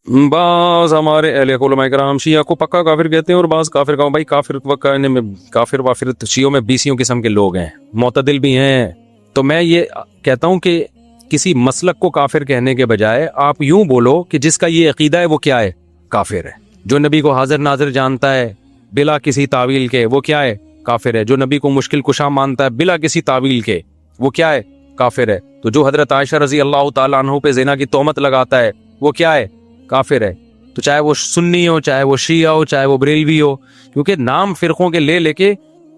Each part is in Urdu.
بعض ہمارے اہل علماء کرام شیعہ کو پکا کافر کہتے ہیں اور بعض کافر کا بھائی کافر کہنے میں کافر وافر شیعوں میں 20 قسم کے لوگ ہیں، معتدل بھی ہیں۔ تو میں یہ کہتا ہوں کہ کسی مسلک کو کافر کہنے کے بجائے آپ یوں بولو کہ جس کا یہ عقیدہ ہے وہ کیا ہے؟ کافر ہے۔ جو نبی کو حاضر ناظر جانتا ہے بلا کسی تعویل کے وہ کیا ہے؟ کافر ہے۔ جو نبی کو مشکل کشا مانتا ہے بلا کسی تعویل کے وہ کیا ہے؟ کافر ہے۔ تو جو حضرت عائشہ رضی اللہ تعالیٰ عنہ پہ زنا کی تہمت لگاتا ہے وہ کیا ہے؟ کافر ہے۔ تو چاہے وہ سنی ہو، چاہے وہ شیعہ ہو، چاہے وہ بریلوی ہو، کیونکہ نام فرقوں کے لے کے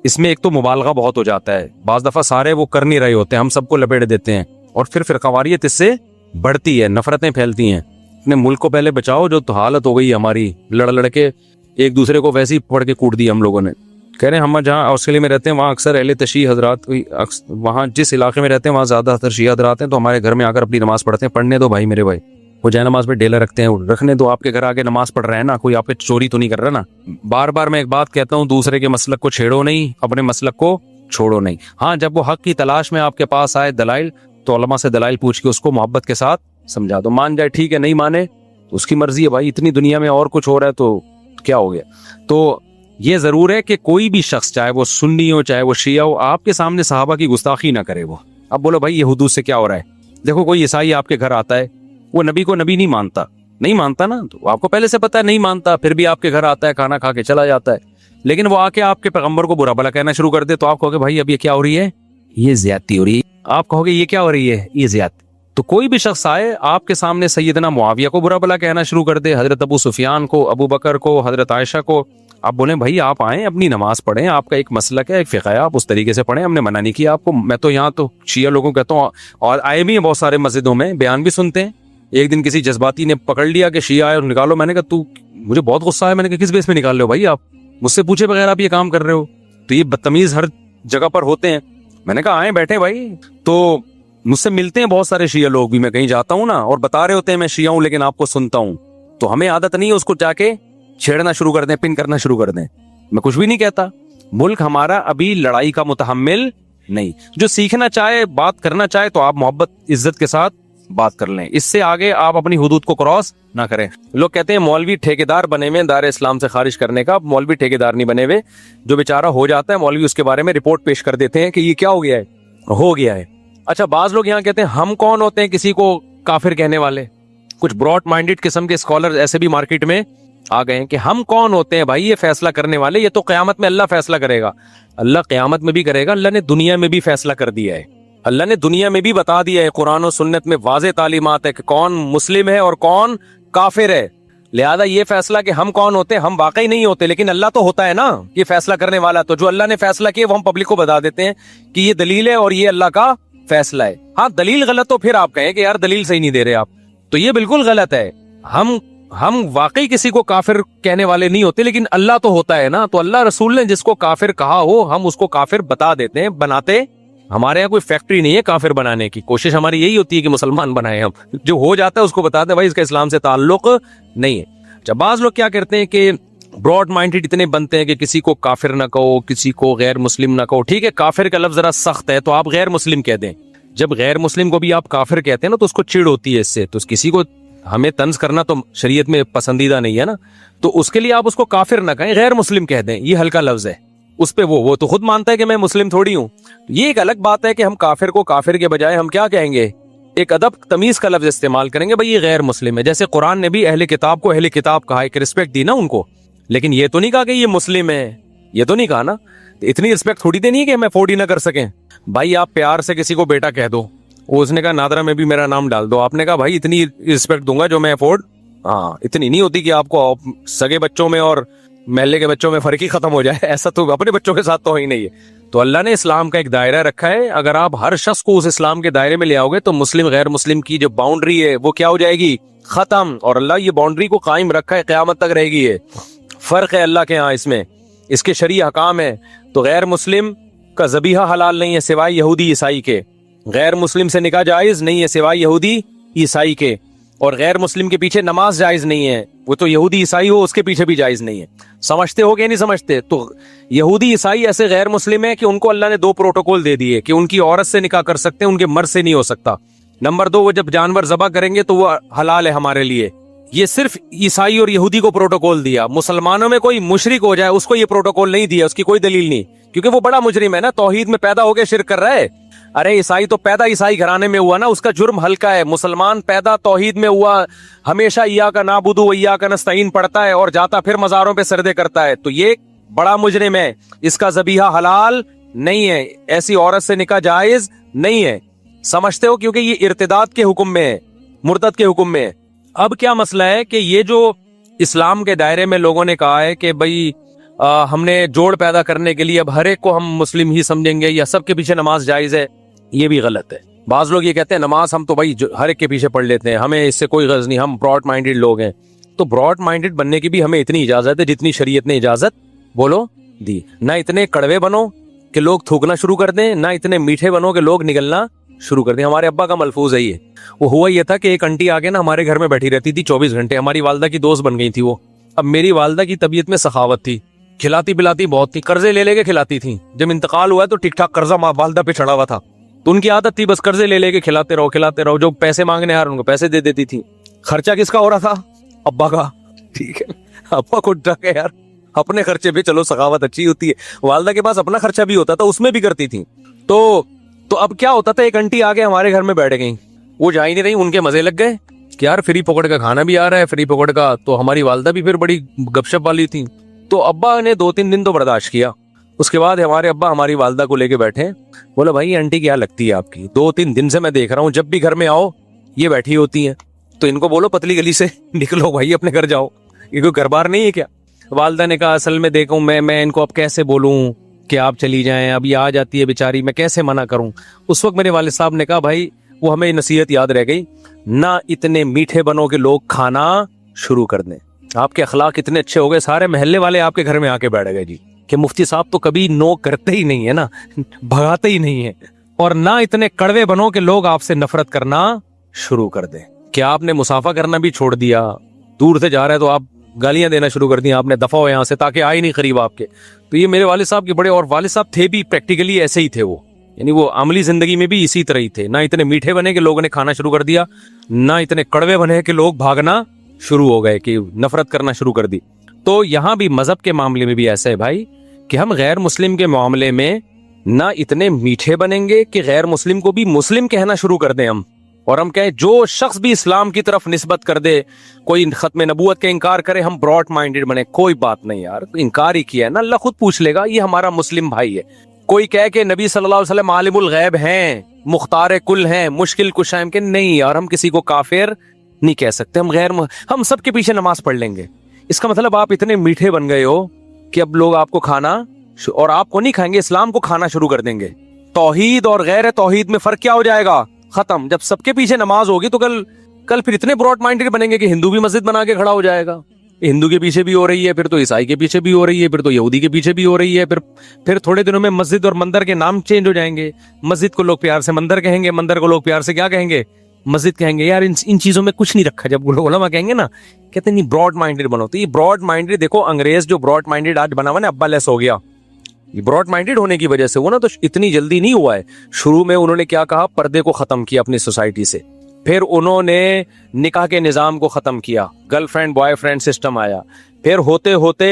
اس میں ایک تو مبالغہ بہت ہو جاتا ہے، بعض دفعہ سارے وہ کر نہیں رہے ہوتے ہیں، ہم سب کو لپیٹ دیتے ہیں اور پھر فرقواریت اس سے بڑھتی ہے، نفرتیں پھیلتی ہیں۔ اپنے ملک کو پہلے بچاؤ، جو تو حالت ہو گئی ہماری، لڑ کے ایک دوسرے کو ویسے ہی پڑھ کے کوٹ دیا ہم لوگوں نے۔ کہہ رہے ہیں ہم جہاں آسٹریلیا میں رہتے ہیں وہاں اکثر اہل تشیع حضرات، وہاں جس علاقے میں رہتے ہیں وہاں زیادہ تر شیعہ حضرات ہیں، تو ہمارے گھر میں آ کر اپنی نماز پڑھتے ہیں۔ پڑھنے دو بھائی میرے بھائی، وہ جائے نماز پہ ڈیلا رکھتے ہیں، رکھنے دو، آپ کے گھر آگے نماز پڑھ رہے ہیں نا، کوئی آپ کے چوری تو نہیں کر رہا نا۔ بار بار میں ایک بات کہتا ہوں، دوسرے کے مسلک کو چھیڑو نہیں، اپنے مسلک کو چھوڑو نہیں۔ ہاں جب وہ حق کی تلاش میں آپ کے پاس آئے دلائل، تو علماء سے دلائل پوچھ کے اس کو محبت کے ساتھ سمجھا دو، مان جائے ٹھیک ہے، نہیں مانے تو اس کی مرضی ہے بھائی، اتنی دنیا میں اور کچھ ہو رہا ہے تو کیا ہو گیا۔ تو یہ ضرور ہے کہ کوئی بھی شخص چاہے وہ سنی ہو چاہے وہ شیعہ ہو، آپ کے سامنے صحابہ کی گستاخی نہ کرے۔ وہ اب بولو بھائی یہ حدود سے کیا ہو رہا ہے؟ دیکھو کوئی عیسائی آپ کے گھر آتا ہے، وہ نبی کو نبی نہیں مانتا نا، تو آپ کو پہلے سے پتا ہے نہیں مانتا، پھر بھی آپ کے گھر آتا ہے، کھانا کھا کے چلا جاتا ہے، لیکن وہ آ کے آپ کے پیغمبر کو برا بھلا کہنا شروع کر دے، تو آپ کہو گے بھائی اب یہ کیا ہو رہی ہے؟ یہ زیادتی ہو رہی ہے۔ آپ کہو گے یہ کیا ہو رہی ہے؟ یہ زیادتی۔ تو کوئی بھی شخص آئے آپ کے سامنے سیدنا معاویہ کو برا بھلا کہنا شروع کر دے، حضرت ابو سفیان کو، ابو بکر کو، حضرت عائشہ کو، آپ بولیں بھائی آپ آئیں اپنی نماز پڑھیں، آپ کا ایک مسلک ہے، ایک فقہ ہے، آپ اس طریقے سے پڑھیں، ہم نے منع نہیں کیا آپ کو۔ میں تو یہاں تو شیعہ لوگوں کہتا ہوں، اور آئے بھی ہیں بہت سارے مسجدوں میں، بیان بھی سنتے ہیں۔ ایک دن کسی جذباتی نے پکڑ لیا کہ شیعہ آئے اور نکالو، میں نے کہا تو مجھے بہت غصہ آیا، میں نے کہا کس بیس میں نکال رہے ہو بھائی، آپ مجھ سے پوچھے بغیر آپ یہ کام کر رہے ہو؟ تو یہ بدتمیز ہر جگہ پر ہوتے ہیں۔ میں نے کہا آئیں بیٹھے بھائی، تو مجھ سے ملتے ہیں بہت سارے شیعہ لوگ بھی، میں کہیں جاتا ہوں نا اور بتا رہے ہوتے ہیں میں شیعہ ہوں لیکن آپ کو سنتا ہوں، تو ہمیں عادت نہیں ہے اس کو جا کے چھیڑنا شروع کر دیں، پن کرنا شروع کر دیں۔ میں کچھ بھی نہیں کہتا، ملک ہمارا ابھی لڑائی کا متحمل نہیں۔ جو سیکھنا چاہے بات کرنا چاہے تو آپ محبت عزت کے ساتھ بات کر لیں، اس سے آگے آپ اپنی حدود کو کراس نہ کریں۔ لوگ کہتے ہیں مولوی ٹھیکیدار بنے ہوئے دار اسلام سے خارج کرنے کا، مولوی ٹھیکیدار نہیں بنے ہوئے، جو بیچارہ ہو جاتا ہے مولوی اس کے بارے میں رپورٹ پیش کر دیتے ہیں کہ یہ کیا ہو گیا ہے، ہو گیا ہے۔ اچھا بعض لوگ یہاں کہتے ہیں ہم کون ہوتے ہیں کسی کو کافر کہنے والے؟ کچھ براڈ مائنڈڈ قسم کے اسکالر ایسے بھی مارکیٹ میں آ گئے ہیں کہ ہم کون ہوتے ہیں بھائی یہ فیصلہ کرنے والے، یہ تو قیامت میں اللہ فیصلہ کرے گا۔ اللہ قیامت میں بھی کرے گا، اللہ نے دنیا میں بھی فیصلہ کر دیا ہے، اللہ نے دنیا میں بھی بتا دیا ہے، قرآن و سنت میں واضح تعلیمات ہے کہ کون مسلم ہے اور کون کافر ہے۔ لہذا یہ فیصلہ کہ ہم کون ہوتے ہیں، ہم واقعی نہیں ہوتے، لیکن اللہ تو ہوتا ہے نا یہ فیصلہ کرنے والا، تو جو اللہ نے فیصلہ کیا وہ ہم پبلک کو بتا دیتے ہیں کہ یہ دلیل ہے اور یہ اللہ کا فیصلہ ہے۔ ہاں دلیل غلط تو پھر آپ کہیں کہ یار دلیل صحیح نہیں دے رہے آپ، تو یہ بالکل غلط ہے۔ ہم واقعی کسی کو کافر کہنے والے نہیں ہوتے، لیکن اللہ تو ہوتا ہے نا، تو اللہ رسول نے جس کو کافر کہا ہو ہم اس کو کافر بتا دیتے ہیں، بناتے۔ ہمارے یہاں کوئی فیکٹری نہیں ہے کافر بنانے کی، کوشش ہماری یہی ہوتی ہے کہ مسلمان بنائیں ہم، جو ہو جاتا ہے اس کو بتاتے ہیں بھائی اس کا اسلام سے تعلق نہیں ہے۔ جب بعض لوگ کیا کرتے ہیں کہ براڈ مائنڈڈ اتنے بنتے ہیں کہ کسی کو کافر نہ کہو، کسی کو غیر مسلم نہ کہو۔ ٹھیک ہے کافر کا لفظ ذرا سخت ہے تو آپ غیر مسلم کہہ دیں، جب غیر مسلم کو بھی آپ کافر کہتے ہیں نا تو اس کو چڑ ہوتی ہے اس سے، تو کسی کو ہمیں طنز کرنا تو شریعت میں پسندیدہ نہیں ہے نا، تو اس کے لیے آپ اس کو کافر نہ کہیں، غیر مسلم کہہ دیں، یہ ہلکا لفظ ہے۔ اس پہ وہ تو خود مانتا ہے کہ میں مسلم تھوڑی ہوں۔ یہ ایک الگ بات ہے کہ ہم کافر کو کافر کے بجائے ہم کیا کہیں گے، ایک ادب تمیز کا لفظ استعمال کریں گے، بھائی یہ غیر مسلم ہے۔ جیسے قرآن نے بھی اہل کتاب کو اہل کتاب کہا، ایک رسپیکٹ دی نا ان کو، لیکن یہ تو نہیں کہا کہ یہ مسلم ہے، یہ تو نہیں کہا نا۔ اتنی رسپیکٹ تھوڑی دینی ہے کہ ہم افورڈ ہی نہ کر سکیں۔ بھائی آپ پیار سے کسی کو بیٹا کہہ دو، اس نے کہا نادرا میں بھی میرا نام ڈال دو، آپ نے کہا بھائی اتنی رسپیکٹ دوں گا جو میں افورڈ، ہاں اتنی نہیں ہوتی کہ آپ کو سگے بچوں میں اور محلے کے بچوں میں فرق ہی ختم ہو جائے، ایسا تو اپنے بچوں کے ساتھ تو ہی نہیں ہے۔ تو اللہ نے اسلام کا ایک دائرہ رکھا ہے، اگر آپ ہر شخص کو اس اسلام کے دائرے میں لے آؤ گے تو مسلم غیر مسلم کی جو باؤنڈری ہے وہ کیا ہو جائے گی، ختم۔ اور اللہ یہ باؤنڈری کو قائم رکھا ہے، قیامت تک رہے گی۔ یہ فرق ہے اللہ کے ہاں، اس میں اس کے شرعی احکام ہے۔ تو غیر مسلم کا ذبیحہ حلال نہیں ہے سوائے یہودی عیسائی کے، غیر مسلم سے نکاح جائز نہیں ہے سوائے یہودی عیسائی کے، اور غیر مسلم کے پیچھے نماز جائز نہیں ہے، وہ تو یہودی عیسائی ہو اس کے پیچھے بھی جائز نہیں ہے۔ سمجھتے ہو کہ نہیں سمجھتے؟ تو یہودی عیسائی ایسے غیر مسلم ہیں کہ ان کو اللہ نے 2 پروٹوکول دے دیے کہ ان کی عورت سے نکاح کر سکتے ہیں، ان کے مرد سے نہیں ہو سکتا۔ نمبر 2 وہ جب جانور ذبح کریں گے تو وہ حلال ہے ہمارے لیے، یہ صرف عیسائی اور یہودی کو پروٹوکول دیا, مسلمانوں میں کوئی مشرک ہو جائے اس کو یہ پروٹوکول نہیں دیا, اس کی کوئی دلیل نہیں, کیونکہ وہ بڑا مجرم ہے نا, توحید میں پیدا ہو کے شرک کر رہا ہے. ارے عیسائی تو پیدا عیسائی گھرانے میں ہوا نا, اس کا جرم ہلکا ہے. مسلمان پیدا توحید میں ہوا, ہمیشہ ایاک نعبد و ایاک نستعین پڑھتا ہے اور جاتا پھر مزاروں پہ سجدے کرتا ہے, تو یہ بڑا مجرم ہے. اس کا ذبیحہ حلال نہیں ہے, ایسی عورت سے نکاح جائز نہیں ہے, سمجھتے ہو, کیونکہ یہ ارتداد کے حکم میں ہے, مرتد کے حکم میں ہے. اب کیا مسئلہ ہے کہ یہ جو اسلام کے دائرے میں لوگوں نے کہا ہے کہ بھئی ہم نے جوڑ پیدا کرنے کے لیے اب ہر ایک کو ہم مسلم ہی سمجھیں گے یا سب کے پیچھے نماز جائز ہے, یہ بھی غلط ہے. بعض لوگ یہ کہتے ہیں نماز ہم تو بھائی ہر ایک کے پیچھے پڑھ لیتے ہیں, ہمیں اس سے کوئی غرض نہیں, ہم براڈ مائنڈڈ لوگ ہیں. تو براڈ مائنڈڈ بننے کی بھی ہمیں اتنی اجازت ہے جتنی شریعت نے اجازت بولو دی. نہ اتنے کڑوے بنو کہ لوگ تھوکنا شروع کر دیں, نہ اتنے میٹھے بنو کہ لوگ نگلنا شروع کر دیں. ہمارے ابا کا ملفوظ ہے یہ. وہ ہوا یہ تھا کہ ایک انٹی آگے نا ہمارے گھر میں بیٹھی رہتی تھی 24 گھنٹے, ہماری والدہ کی دوست بن گئی تھی وہ. اب میری والدہ کی طبیعت میں سخاوت تھی, کھلاتی پلاتی بہت تھی, قرضے لے کے کھلاتی تھی. جب انتقال ہوا ہے تو ٹھیک ٹھاک قرضہ والدہ پہ چڑھا ہوا تھا, تو ان کی عادت تھی بس قرضے لے کے کھلاتے رہو. جو پیسے مانگنے آ رہے ان کو پیسے دے دیتی تھی. خرچہ کس کا ہو رہا تھا؟ ابا کا. ٹھیک ہے, ابا کو ڈر ہے یار, اپنے خرچے پہ چلو سخاوت اچھی ہوتی ہے. والدہ کے پاس اپنا خرچہ بھی ہوتا تھا, اس میں بھی کرتی تھی. تو اب کیا ہوتا تھا, ایک انٹی آگے ہمارے گھر میں بیٹھ گئی, وہ جا ہی نہیں رہی, ان کے مزے لگ گئے کہ یار فری پکڑ کا کھانا بھی آ رہا ہے, فری پکڑ کا. تو ہماری والدہ بھی پھر بڑی گپ شپ والی تھی, تو ابا نے 2-3 دن تو برداشت کیا. اس کے بعد ہمارے ابا ہماری والدہ کو لے کے بیٹھے, بولا بھائی آنٹی کیا لگتی ہے آپ کی, 2-3 دن سے میں دیکھ رہا ہوں جب بھی گھر میں آؤ یہ بیٹھی ہوتی ہیں, تو ان کو بولو پتلی گلی سے نکلو بھائی, اپنے گھر جاؤ, یہ کوئی گھر بار نہیں ہے کیا. والدہ نے کہا اصل میں دیکھوں میں ان کو اب کیسے بولوں کہ آپ چلی جائیں, اب یہ آ جاتی ہے بیچاری, میں کیسے منع کروں. اس وقت میرے والد صاحب نے کہا بھائی وہ ہمیں نصیحت یاد رہ گئی, نہ اتنے میٹھے بنو کہ لوگ کھانا شروع کر دیں. آپ کے اخلاق اتنے اچھے ہو گئے, سارے محلے والے آپ کے گھر میں آ کے بیٹھ گئے جی, کہ مفتی صاحب تو کبھی نو کرتے ہی نہیں ہے نا, بھگاتے ہی نہیں ہے. اور نہ اتنے کڑوے بنو کہ لوگ آپ سے نفرت کرنا شروع کر دیں. کہ آپ نے مسافہ کرنا بھی چھوڑ دیا, دور سے جا رہے تو آپ گالیاں دینا شروع کر دی, آپ نے دفع ہو یہاں سے تاکہ آئے نہیں قریب آپ کے. تو یہ میرے والد صاحب کے بڑے, اور والد صاحب تھے بھی پریکٹیکلی ایسے ہی تھے وہ, یعنی وہ عملی زندگی میں بھی اسی طرح ہی تھے. نہ اتنے میٹھے بنے کہ لوگوں نے کھانا شروع کر دیا, نہ اتنے کڑوے بنے کہ لوگ بھاگنا شروع ہو گئے, کہ نفرت کرنا شروع کر دی. تو یہاں بھی مذہب کے معاملے میں بھی ایسا ہے بھائی کہ ہم غیر مسلم کے معاملے میں نہ اتنے میٹھے بنیں گے کہ غیر مسلم کو بھی مسلم کہنا شروع کر دیں ہم, اور ہم کہیں جو شخص بھی اسلام کی طرف نسبت کر دے, کوئی ختم نبوت کا انکار کرے, ہم براڈ مائنڈڈ بنے. کوئی بات نہیں یار, انکار ہی کیا ہے نا, اللہ خود پوچھ لے گا, یہ ہمارا مسلم بھائی ہے. کوئی کہے کہ نبی صلی اللہ علیہ وسلم عالم الغیب ہیں, مختار کل ہیں, مشکل کشا ہیں, کہ نہیں یار ہم کسی کو کافر نہیں کہہ سکتے, ہم سب کے پیچھے نماز پڑھ لیں گے. اس کا مطلب آپ اتنے میٹھے بن گئے ہو کہ اب لوگ آپ کو کھانا, اور آپ کو نہیں کھائیں گے, اسلام کو کھانا شروع کر دیں گے. توحید اور غیر توحید میں فرق کیا ہو جائے گا؟ ختم. جب سب کے پیچھے نماز ہوگی تو کل پھر اتنے براڈ مائنڈڈ بنیں گے کہ ہندو بھی مسجد بنا کے کھڑا ہو جائے گا. ہندو کے پیچھے بھی ہو رہی ہے, پھر تو عیسائی کے پیچھے بھی ہو رہی ہے, پھر تو یہودی کے پیچھے بھی ہو رہی ہے, پھر تھوڑے دنوں میں مسجد اور مندر کے نام چینج ہو جائیں گے. مسجد کو لوگ پیار سے مندر کہیں گے, مندر کو لوگ پیار سے کیا کہیں گے؟ مسجد کہیں گے. یار ان چیزوں میں کچھ نہیں رکھا. جب علماء کہیں گے نا, کہتے نہیں براڈ مائنڈڈ بنو, تو یہ براڈ مائنڈڈ, دیکھو انگریز جو براڈ مائنڈڈ آج بنا ہوا نا, ابا لیس ہو گیا, یہ براڈ مائنڈڈ ہونے کی وجہ سے وہ نا, تو اتنی جلدی نہیں ہوا ہے. شروع میں انہوں نے کیا کہا, پردے کو ختم کیا اپنی سوسائٹی سے, پھر انہوں نے نکاح کے نظام کو ختم کیا, girl friend boy friend system آیا, پھر ہوتے ہوتے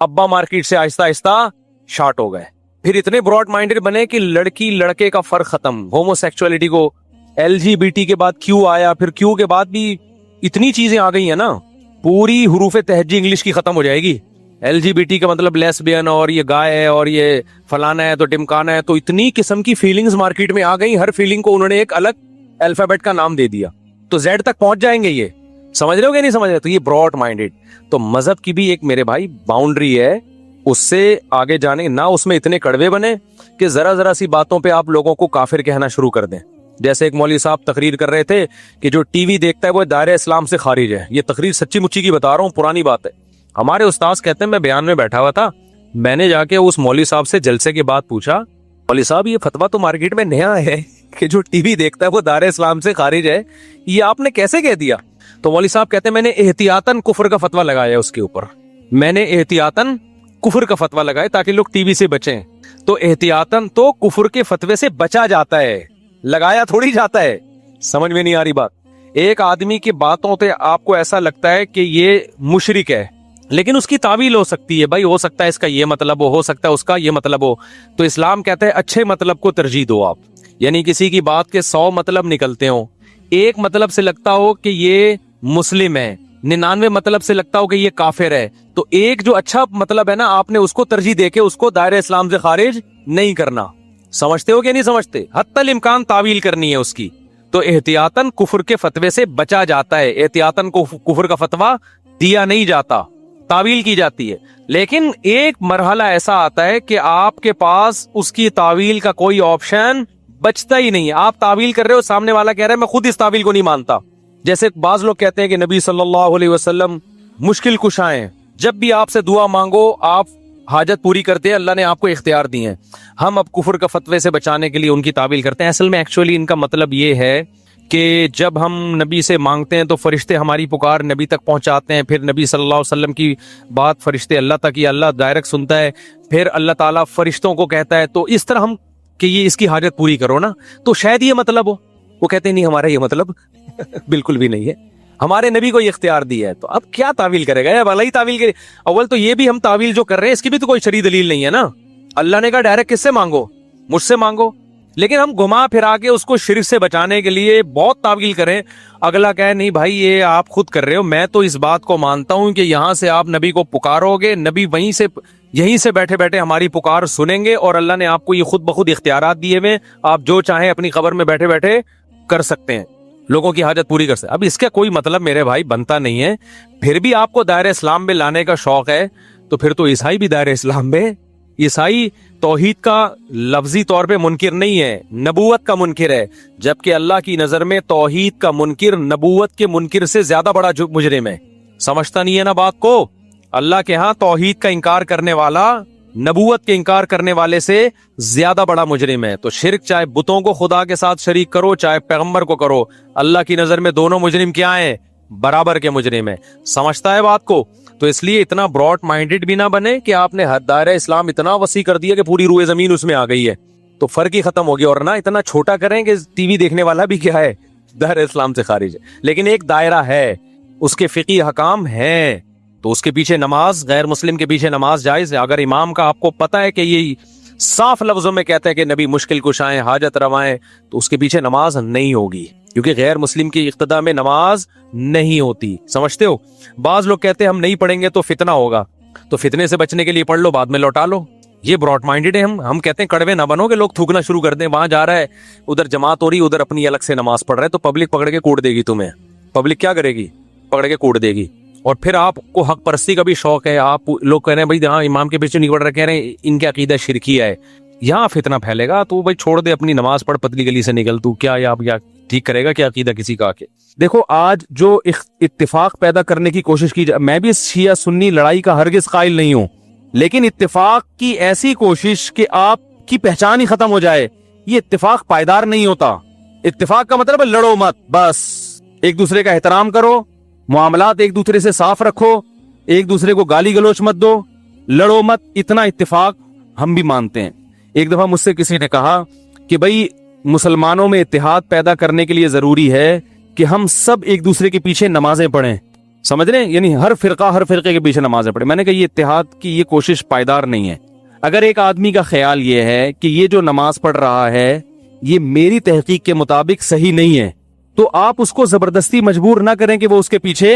ابا مارکیٹ سے آہستہ آہستہ شارٹ ہو گئے, پھر اتنے براڈ مائنڈڈ بنے کہ لڑکی لڑکے کا فرق ختم, ہومو سیکچولیٹی کو, LGBT کے بعد کیو آیا, پھر کیو کے بعد بھی اتنی چیزیں آ گئی ہیں نا, پوری حروف تہجی انگلش کی ختم ہو جائے گی. LGBT کا مطلب لیسبین, اور یہ گائے ہے, اور یہ فلانا ہے تو ٹمکانا ہے, تو اتنی قسم کی فیلنگز مارکیٹ میں آ گئی, ہر فیلنگ کو انہوں نے ایک الگ الفابیٹ کا نام دے دیا, تو زیڈ تک پہنچ جائیں گے. یہ سمجھ رہے ہو کہ نہیں سمجھ رہے؟ تو یہ براڈ مائنڈڈ. تو مذہب کی بھی ایک میرے بھائی باؤنڈری ہے, اس سے آگے جانے نہ, اس میں اتنے کڑوے بنے کہ ذرا سی باتوں پہ آپ لوگوں کو کافر کہنا شروع کر دیں. جیسے ایک مولوی صاحب تقریر کر رہے تھے کہ جو ٹی وی دیکھتا ہے وہ دائرہ اسلام سے خارج ہے. یہ تقریر سچی مچی کی بتا رہا ہوں, پرانی بات ہے. ہمارے استاذ کہتے ہیں میں بیان میں بیٹھا ہوا تھا, میں نے جا کے اس مولوی صاحب سے جلسے کے بعد پوچھا, مولوی صاحب یہ فتویٰ تو مارکیٹ میں نیا ہے کہ جو ٹی وی دیکھتا ہے وہ دائرہ اسلام سے خارج ہے, یہ آپ نے کیسے کہہ دیا؟ تو مولوی صاحب کہتے ہیں میں نے احتیاطاً کفر کا فتویٰ لگایا اس کے اوپر, میں نے احتیاطاً کفر کا فتویٰ لگایا تاکہ لوگ ٹی وی سے بچیں. تو احتیاطاً تو کفر کے فتوے سے بچا جاتا ہے, لگایا تھوڑی جاتا ہے. سمجھ میں نہیں آ رہی بات؟ ایک آدمی کی باتوں سے آپ کو ایسا لگتا ہے کہ یہ مشرک ہے، لیکن اس کی تعویل ہو سکتی ہے، بھائی ہو سکتا ہے اس کا یہ مطلب ہو سکتا ہے اس کا یہ مطلب ہو. تو اسلام کہتا ہے اچھے مطلب کو ترجیح دو آپ. یعنی کسی کی بات کے 100 مطلب نکلتے ہوں، ایک مطلب سے لگتا ہو کہ یہ مسلم ہے، 99 مطلب سے لگتا ہو کہ یہ کافر ہے، تو ایک جو اچھا مطلب ہے نا، آپ نے اس کو ترجیح دے کے اس کو دائرہ اسلام سے خارج نہیں کرنا. سمجھتے ہو کہ نہیں سمجھتے؟ حتی الامکان تعویل کرنی ہے اس کی. تو احتیاطاً کفر کے فتوے سے بچا جاتا ہے، احتیاطاً کفر کا فتویٰ دیا نہیں جاتا، تعویل کی جاتی ہے. لیکن ایک مرحلہ ایسا آتا ہے کہ آپ کے پاس اس کی تعویل کا کوئی آپشن بچتا ہی نہیں ہے. آپ تعویل کر رہے ہو، سامنے والا کہہ رہا ہے میں خود اس تعویل کو نہیں مانتا. جیسے بعض لوگ کہتے ہیں کہ نبی صلی اللہ علیہ وسلم مشکل کشا ہیں، جب بھی آپ سے دعا مانگو آپ حاجت پوری کرتے ہیں، اللہ نے آپ کو اختیار دی ہیں. ہم اب کفر کا فتوے سے بچانے کے لیے ان کی تعویل کرتے ہیں. اصل میں ایکچولی ان کا مطلب یہ ہے کہ جب ہم نبی سے مانگتے ہیں تو فرشتے ہماری پکار نبی تک پہنچاتے ہیں، پھر نبی صلی اللہ علیہ وسلم کی بات فرشتے اللہ تک، یہ اللہ ڈائریکٹ سنتا ہے، پھر اللہ تعالیٰ فرشتوں کو کہتا ہے. تو اس طرح ہم کہ یہ اس کی حاجت پوری کرو نا، تو شاید یہ مطلب ہو. وہ کہتے ہیں نہیں ہمارا یہ مطلب بالکل بھی نہیں ہے، ہمارے نبی کو یہ اختیار دیا ہے. تو اب کیا تعویل کرے گا یا بھلا ہی تعویل کرے. اول تو یہ بھی ہم تعویل جو کر رہے ہیں اس کی بھی تو کوئی شرعی دلیل نہیں ہے نا. اللہ نے کہا ڈائریکٹ کس سے مانگو؟ مجھ سے مانگو. لیکن ہم گھما پھرا کے اس کو شرک سے بچانے کے لیے بہت تعویل کریں. اگلا کہے نہیں بھائی یہ آپ خود کر رہے ہو، میں تو اس بات کو مانتا ہوں کہ یہاں سے آپ نبی کو پکارو گے، نبی یہیں سے بیٹھے بیٹھے ہماری پکار سنیں گے، اور اللہ نے آپ کو یہ خود بخود اختیارات دیے ہوئے، آپ جو چاہیں اپنی قبر میں بیٹھے بیٹھے کر سکتے ہیں، لوگوں کی حاجت پوری کر سکتے. اب اس کا کوئی مطلب میرے بھائی بنتا نہیں ہے. پھر بھی آپ کو دائرہ اسلام میں لانے کا شوق ہے تو پھر تو عیسائی بھی دائرہ اسلام میں. عیسائی توحید کا لفظی طور پہ منکر نہیں ہے، نبوت کا منکر ہے، جبکہ اللہ کی نظر میں توحید کا منکر نبوت کے منکر سے زیادہ بڑا مجرم ہے. سمجھتا نہیں ہے نا بات کو؟ اللہ کے ہاں توحید کا انکار کرنے والا نبوت کے انکار کرنے والے سے زیادہ بڑا مجرم ہے. تو شرک چاہے بتوں کو خدا کے ساتھ شریک کرو چاہے پیغمبر کو کرو، اللہ کی نظر میں دونوں مجرم کیا ہیں؟ برابر کے مجرم ہیں. سمجھتا ہے بات کو؟ تو اس لیے اتنا براڈ مائنڈڈ بھی نہ بنے کہ آپ نے دائرہ اسلام اتنا وسیع کر دیا کہ پوری روئے زمین اس میں آ گئی ہے، تو فرق ہی ختم ہو گیا. اور نہ اتنا چھوٹا کریں کہ ٹی وی دیکھنے والا بھی کیا ہے؟ دائرہ اسلام سے خارج ہے. لیکن ایک دائرہ ہے، اس کے فقہی حکام ہیں، تو اس کے پیچھے نماز، غیر مسلم کے پیچھے نماز جائز ہے. اگر امام کا آپ کو پتا ہے کہ یہ صاف لفظوں میں کہتا ہے کہ نبی مشکل کشائیں، حاجت روائیں، تو اس کے پیچھے نماز نہیں ہوگی، کیونکہ غیر مسلم کی اقتداء میں نماز نہیں ہوتی. سمجھتے ہو؟ بعض لوگ کہتے ہیں ہم نہیں پڑھیں گے تو فتنہ ہوگا، تو فتنے سے بچنے کے لیے پڑھ لو، بعد میں لوٹا لو. یہ براڈ مائنڈڈ ہے. ہم کہتے ہیں کڑوے نہ بنو کہ لوگ تھوکنا شروع کر دیں، وہاں جا رہا ہے ادھر جماعت ہو رہی، ادھر اپنی الگ سے نماز پڑھ رہا ہے، تو پبلک پکڑ کے کوڑ دے گی تمہیں. پبلک کیا کرے گی؟ پکڑ کے کوڑ دے گی. اور پھر آپ کو حق پرستی کا بھی شوق ہے، آپ لوگ کہہ رہے ہیں بھائی ہاں امام کے پیچھے نہیں پڑھ رہے، کہہ رہے ہیں ان کے عقیدہ شرکیہ ہے، یہاں فتنہ پھیلے گا. تو بھائی چھوڑ دے، اپنی نماز پڑھ، پتلی گلی سے نکل. تو کیا آپ کیا ٹھیک کرے گا کیا عقیدہ کسی کا آ کے؟ دیکھو آج جو اتفاق پیدا کرنے کی کوشش کی جائے، میں بھی شیعہ سنی لڑائی کا ہرگز قائل نہیں ہوں، لیکن اتفاق کی ایسی کوشش کہ آپ کی پہچان ہی ختم ہو جائے، یہ اتفاق پائیدار نہیں ہوتا. اتفاق کا مطلب ہے لڑو مت، بس ایک دوسرے کا احترام کرو، معاملات ایک دوسرے سے صاف رکھو، ایک دوسرے کو گالی گلوچ مت دو، لڑو مت. اتنا اتفاق ہم بھی مانتے ہیں. ایک دفعہ مجھ سے کسی نے کہا کہ بھائی مسلمانوں میں اتحاد پیدا کرنے کے لیے ضروری ہے کہ ہم سب ایک دوسرے کے پیچھے نمازیں پڑھیں. سمجھ رہے ہیں؟ یعنی ہر فرقے کے پیچھے نمازیں پڑھیں. میں نے کہا یہ اتحاد کی یہ کوشش پائیدار نہیں ہے. اگر ایک آدمی کا خیال یہ ہے کہ یہ جو نماز پڑھ رہا ہے یہ میری تحقیق کے مطابق صحیح نہیں ہے، تو آپ اس کو زبردستی مجبور نہ کریں کہ وہ اس کے پیچھے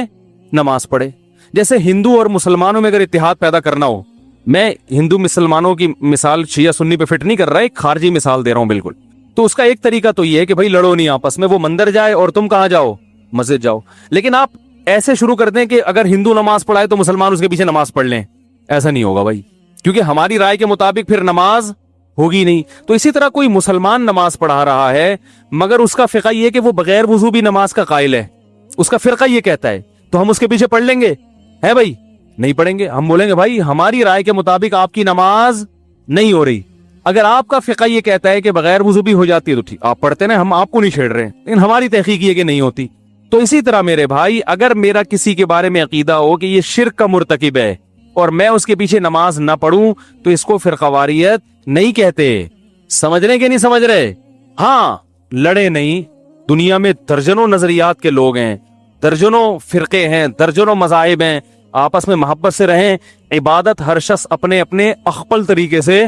نماز پڑھے. جیسے ہندو اور مسلمانوں میں اگر اتحاد پیدا کرنا ہو، میں ہندو مسلمانوں کی مثال شیعہ سنی پہ فٹ نہیں کر رہا، ایک خارجی مثال دے رہا ہوں بالکل. تو اس کا ایک طریقہ تو یہ ہے کہ بھائی لڑو نہیں آپس میں، وہ مندر جائے اور تم کہاں جاؤ؟ مسجد جاؤ. لیکن آپ ایسے شروع کر دیں کہ اگر ہندو نماز پڑھائے تو مسلمان اس کے پیچھے نماز پڑھ لیں، ایسا نہیں ہوگا بھائی، کیونکہ ہماری رائے کے مطابق پھر نماز ہوگی نہیں. تو اسی طرح کوئی مسلمان نماز پڑھا رہا ہے مگر اس کا فقہ یہ کہ وہ بغیر وضو بھی نماز کا قائل ہے، اس کا فرقہ یہ کہتا ہے، تو ہم اس کے پیچھے پڑھ لیں گے؟ ہے بھائی نہیں پڑھیں گے. ہم بولیں گے بھائی ہماری رائے کے مطابق آپ کی نماز نہیں ہو رہی. اگر آپ کا فقہ یہ کہتا ہے کہ بغیر وضو بھی ہو جاتی ہے تو ٹھیک، آپ پڑھتے ہیں، ہم آپ کو نہیں چھیڑ رہے ہیں، لیکن ہماری تحقیق یہ کہ نہیں ہوتی. تو اسی طرح میرے بھائی اگر میرا کسی کے بارے میں عقیدہ ہو کہ یہ شرک کا مرتکب ہے اور میں اس کے پیچھے نماز نہ پڑھوں تو اس کو فرقہ واریت نہیں کہتے. سمجھ رہے کہ نہیں سمجھ رہے؟ ہاں لڑے نہیں، دنیا میں درجنوں نظریات کے لوگ ہیں, درجنوں فرقے ہیں, درجنوں مذاہب ہیں, آپس میں محبت سے رہیں. عبادت ہر شخص اپنے اپنے اخپل طریقے سے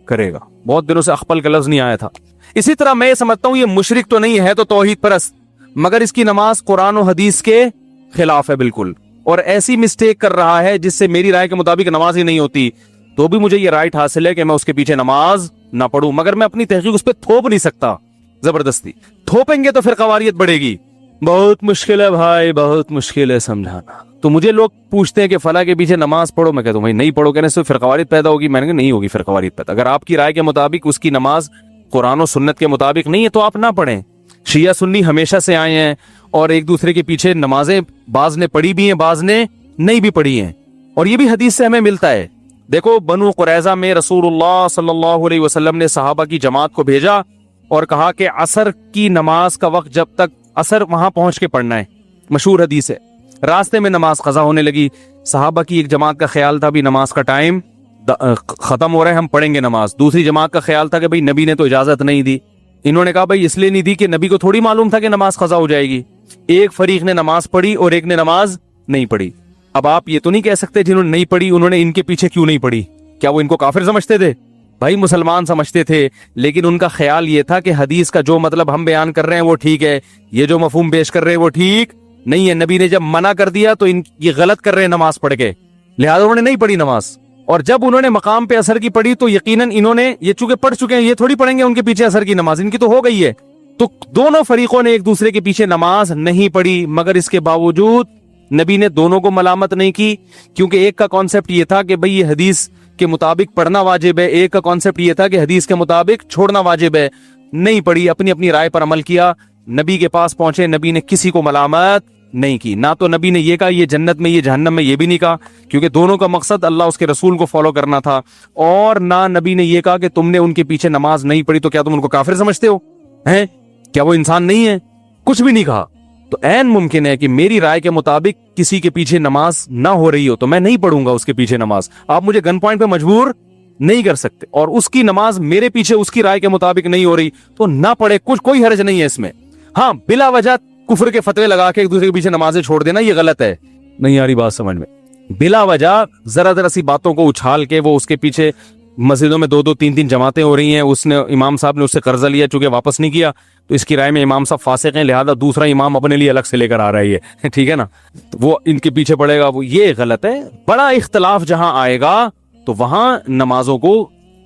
کرے گا. بہت دنوں سے اخپل کا لفظ نہیں آیا تھا. اسی طرح میں یہ سمجھتا ہوں یہ مشرک تو نہیں ہے, تو توحید پرست, مگر اس کی نماز قرآن و حدیث کے خلاف ہے بالکل, اور ایسی مسٹیک کر رہا ہے جس سے میری رائے کے مطابق نماز ہی نہیں ہوتی. تو بھی مجھے یہ رائٹ حاصل ہے کہ میں اس کے پیچھے نماز نہ پڑھوں, مگر میں اپنی تحقیق اس پہ تھوپ نہیں سکتا زبردستی. تھوپیں گے تو پھر قواریت بڑھے گی. بہت مشکل ہے بھائی, بہت مشکل ہے سمجھانا. تو مجھے لوگ پوچھتے ہیں کہ فلاں کے پیچھے نماز پڑھو, میں کہتا ہوں بھائی نہیں پڑھو, کہنے سے فرقواریت پیدا ہوگی. میں نے کہا نہیں ہوگی فرقواریت پیدا. اگر آپ کی رائے کے مطابق اس کی نماز قرآن و سنت کے مطابق نہیں ہے تو آپ نہ پڑھیں. شیعہ سنی ہمیشہ سے آئے ہیں اور ایک دوسرے کے پیچھے نمازیں بعض نے پڑھی بھی ہیں, بعض نے نہیں بھی پڑھی ہیں, اور یہ بھی حدیث سے ہمیں ملتا ہے. دیکھو بنو قریظہ میں رسول اللہ صلی اللہ علیہ وسلم نے صحابہ کی جماعت کو بھیجا اور کہا کہ عصر کی نماز کا وقت جب تک عصر وہاں پہنچ کے پڑھنا ہے. مشہور حدیث ہے. راستے میں نماز قضا ہونے لگی. صحابہ کی ایک جماعت کا خیال تھا بھی نماز کا ٹائم ختم ہو رہا ہے, ہم پڑھیں گے نماز. دوسری جماعت کا خیال تھا کہ بھئی نبی نے تو اجازت نہیں دی. انہوں نے کہا بھئی اس لیے نہیں دی کہ نبی کو تھوڑی معلوم تھا کہ نماز قضا ہو جائے گی. ایک فریق نے نماز پڑھی اور ایک نے نماز نہیں پڑھی. اب آپ یہ تو نہیں کہہ سکتے جنہوں نے نہیں پڑھی انہوں نے ان کے پیچھے کیوں نہیں پڑھی, کیا وہ ان کو کافر سمجھتے تھے؟ بھائی مسلمان سمجھتے تھے, لیکن ان کا خیال یہ تھا کہ حدیث کا جو مطلب ہم بیان کر رہے ہیں وہ ٹھیک ہے, یہ جو مفہوم پیش کر رہے ہیں وہ ٹھیک نہیں ہے. نبی نے جب منع کر دیا تو یہ غلط کر رہے ہیں نماز پڑھ کے, لہذا انہوں نے نہیں پڑھی نماز. اور جب انہوں نے مقام پہ عصر کی پڑھی تو یقیناً انہوں نے یہ چونکہ پڑھ چکے ہیں, یہ تھوڑی پڑھیں گے ان کے پیچھے عصر کی نماز, ان کی تو ہو گئی ہے. تو دونوں فریقوں نے ایک دوسرے کے پیچھے نماز نہیں پڑھی, مگر اس کے باوجود نبی نے دونوں کو ملامت نہیں کی, کیونکہ ایک کا کانسیپٹ یہ تھا کہ بھئی یہ حدیث کے مطابق پڑھنا واجب ہے, ایک کا کانسیپٹ یہ تھا کہ حدیث کے مطابق چھوڑنا واجب ہے. نہیں پڑھی, اپنی اپنی رائے پر عمل کیا, نبی کے پاس پہنچے, نبی نے کسی کو ملامت نہیں کی. نہ تو نبی نے یہ کہا یہ جنت میں یہ جہنم میں, یہ بھی نہیں کہا, کیونکہ دونوں کا مقصد اللہ اس کے رسول کو فالو کرنا تھا. اور نہ نبی نے یہ کہا کہ تم نے ان کے پیچھے نماز نہیں پڑھی تو کیا تم ان کو کافر سمجھتے ہو ہیں, کیا وہ انسان نہیں ہے, کچھ بھی نہیں کہا. تو عین ممکن ہے کہ میری رائے کے مطابق کسی کے پیچھے نماز نہ ہو رہی ہو تو میں نہیں پڑھوں گا اس کے پیچھے نماز. آپ مجھے گن پوائنٹ پہ مجبور نہیں کر سکتے, اور اس کی نماز میرے پیچھے اس کی رائے کے مطابق نہیں ہو رہی تو نہ پڑھے, کچھ کوئی حرج نہیں ہے اس میں. ہاں بلا وجہ کفر کے فتوے لگا کے ایک دوسرے کے پیچھے نمازیں چھوڑ دینا یہ غلط ہے. نہیں آ رہی بات سمجھ میں؟ بلا وجہ ذرا ذرا سی باتوں کو اچھال کے وہ اس کے پیچھے مسجدوں میں 2-2-3 جماعتیں ہو رہی ہیں, اس نے امام صاحب نے اس سے قرضہ لیا چونکہ واپس نہیں کیا تو اس کی رائے میں امام صاحب فاسق ہیں, لہذا دوسرا امام اپنے لیے الگ سے لے کر آ رہا ہے, ٹھیک ہے نا, وہ ان کے پیچھے پڑے گا, وہ یہ غلط ہے. بڑا اختلاف جہاں آئے گا تو وہاں نمازوں کو